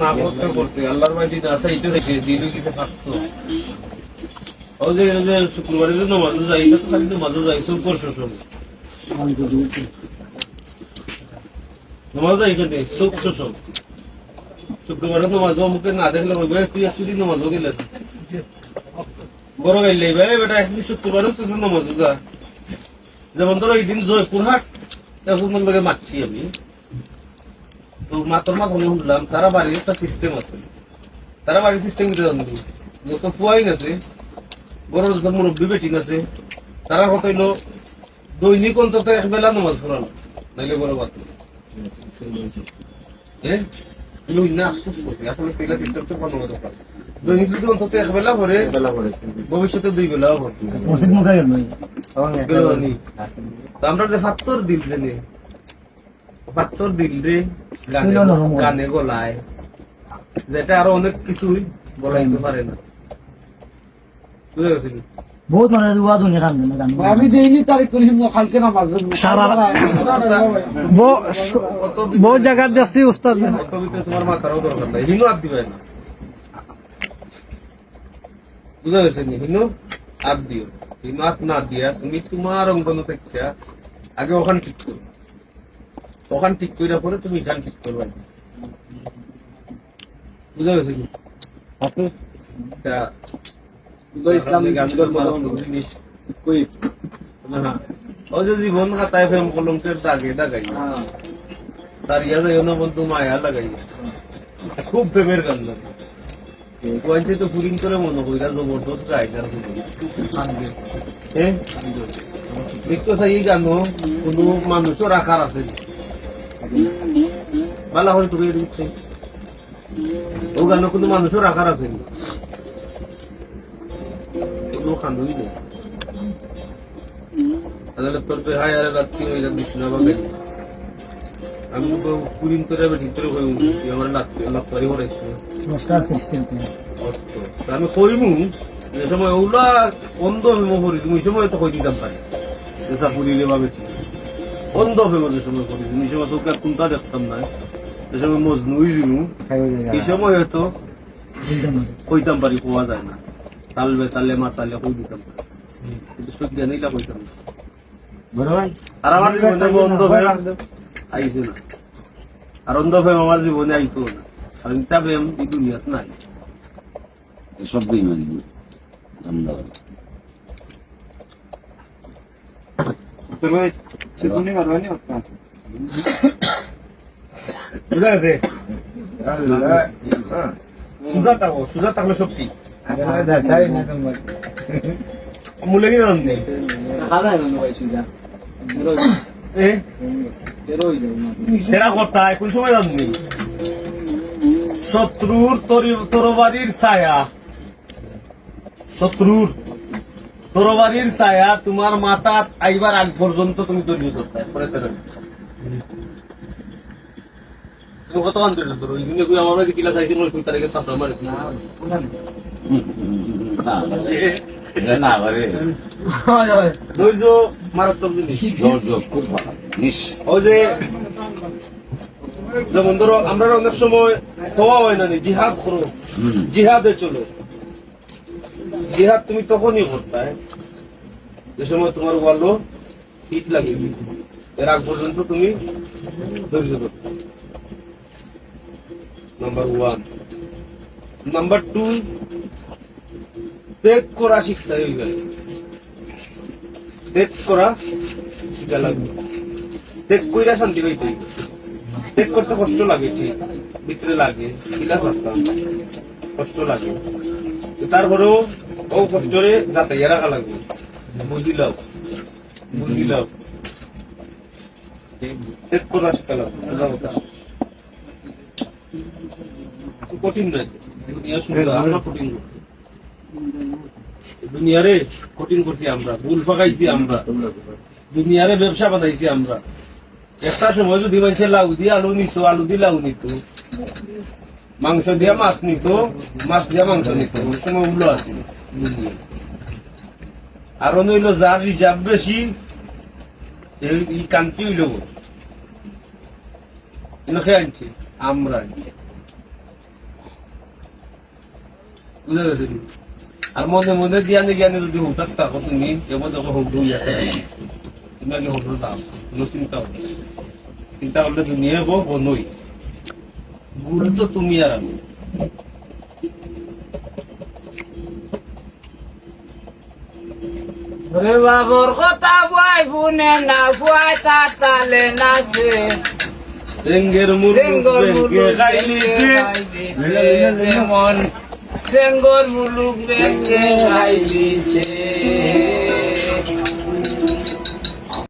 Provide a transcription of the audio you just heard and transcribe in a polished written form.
না করতে করতে আল্লাহর মাঝে আসা এটা থেকে দিল কিছু থাকতো ও যে শুক্রবারে যে নামাজও যাই এটা তো খালি নামাজও যাই সব করছো সব নামাজ যাই এখানে সব সব শুক্রবারে নামাজ মুখে না দেখলে বলবে তুই একদিন নামাজও গেলে বড় গাইলে ভাই বেটা একদিন শুক্রবারে তুই নামাজও যা যেমন ধরো এই দিন জয়পুরহাট এখন লোকে মারছি আমি তো মাত্র মাথা শুনলাম তারা বাড়ির একটা সিস্টেম আছে তারা বাড়ির সিস্টেম কি জানবো যত ফুয়াইন আছে বড় যত মুরব্বী বেটিং আছে তারা কত হইলো দৈনিক অন্তত এক বেলা নামাজ পড়ানো নাইলে বড় বাদ হ্যাঁ না আফসোস করতে আসলে পেলা সিস্টেমটা বন্ধ করতে পারে দৈনিক যদি অন্তত এক বেলা পড়ে ভবিষ্যতে দুই বেলাও পড়তে আমরা যে ফাত্তর দিল জানি ফাত্তর দিল রে গানে গলায় যেটা আরো অনেক কিছুই বলাইতে পারে না বুঝে গেছেন বহুত মানে দুয়া দুনিয়া কাম না গান আমি দেইনি তারিখ করি কালকে নামাজ সারা বহুত জায়গা যাচ্ছি উস্তাদ কবিতা তোমার মাথারও দরকার নাই হিনু আর দিবে না বুঝে গেছেন হিনু আর দিও হিনু আর না দিয়া তুমি তোমার অঙ্গন থেকে আগে ওখান ঠিক করো ওখান ঠিক কইরা পরে তুমি গান ঠিক করবে বুঝা গেছে কি আপনি ইসলাম গান জিনিস কই না ও যে জীবন খাতায় ফেম কলমকের দাগে দাগাই সারিয়া যায় না বন্ধু মায়া লাগাই খুব প্রেমের গান লাগে কোয়ান্টি তো ফুরিং করে মনে কইরা জবরদস্ত গায় গান হ্যাঁ দেখতো এই গানও কোনো মানুষও রাখার আছে বালা হল তুমি দিচ্ছে ও গান কোনো মানুষও রাখার আছে কোনো খান্দুই নেই তাহলে তোর হাই আর রাত্রি হয়ে যা দিস না বাবা আমি তো পুরিন করে ভিতরে হয়ে আমার লাত্তারি হরাইছি নমস্কার সিস্টেম আমি কইমু যে সময় ওগুলা বন্ধ হইব করি তুমি সময় তো কই দিতাম পারি এসা পুরিলে ভাবে ঠিক বন্ধ হইব যে সময় করি তুমি সময় চোখে কোনটা দেখতাম না যে সময় মজনু হইজিনু এই সময় হয়তো কইতাম পারি কোয়া যায় না তালবে তালে মাতালে কই দিতাম পারি কিন্তু সত্যি নেইলা কইতাম না বড় ভাই আর আমার জীবনে বন্ধ হয়ে আইছে না আর অন্ধ ফেম আমার জীবনে আইতো না আর ইটা ফেম এই দুনিয়াত নাই সব দিই মানে ধন্যবাদ বুঝা গেছে সুজা থাকলে সব ঠিক মূল্য কি জান নেই সেরা কথা কোন সময় জান নেই শত্রুর তরবারির ছায়া শত্রুর তরবারির ছায়া তোমার মাথা আইবার আগ পর্যন্ত তুমি ধৈর্য ধরতে তুমি কত কান ধৈর্য ধরো আমার বাড়ি কিলা চাইছি কোন তারিখে তাপ আমার না করে ধৈর্য মারাত্মক জিনিস খুব ভালো ওই যে যেমন ধরো আমরা অনেক সময় হওয়া হয় না জিহাদ করো জিহাদে চলো জিহাদ তুমি তখনই করতে যে সময় তোমার ওয়ালো হিট লাগিয়ে এর আগ পর্যন্ত তুমি ধৈর্য ধরতে নাম্বার 1 নাম্বার 2 ত্যাগ করা শিখতে হইবে ত্যাগ করা শিখা লাগবে ত্যাগ কইরা শান্তি পাইতে হইবে ত্যাগ করতে কষ্ট লাগে ঠিক ভিতরে লাগে কিলা করতাম কষ্ট লাগে তারপরেও ও কষ্টরে যাতে রাখা লাগবে বুঝিলাম ত্যাগ করা শিখা লাগবে কঠিন নয় দুনিয়া সুন্দর আমরা কঠিন করছি দুনিয়ারে কঠিন করছি আমরা ভুল ফাঁকাইছি আমরা দুনিয়ারে ব্যবসা বানাইছি আমরা একটা সময় যদি মানুষে লাউ দিয়ে আলু নিত আলু দিয়ে লাউ নিত মাংস দিয়া মাছ নিত মাছ দিয়া মাংস নিত ওই সময় উল্লো আছে আর নইল যার রিজার্ভ বেশি এই কান্তি হইল খেয়ে আনছি আমরা বুঝা গেছে নি? আর মনে মনে জ্ঞানে জ্ঞানে যদি হুটার থাকো তুমি এবার যখন হুট হয়ে আছে তুমি আগে হুট যাও কোনো চিন্তা হবে না। চিন্তা করলে দুনিয়া গো বনই গুরু তো তুমি আর আমি রে বাবর কথা বয় ফুনে না ফুয়াই তালে নাচে সেঙ্গের মুরুখ বেঁকে খাইলিছে মন সেঙ্গর মুলুক বেঁকে খাইলিছে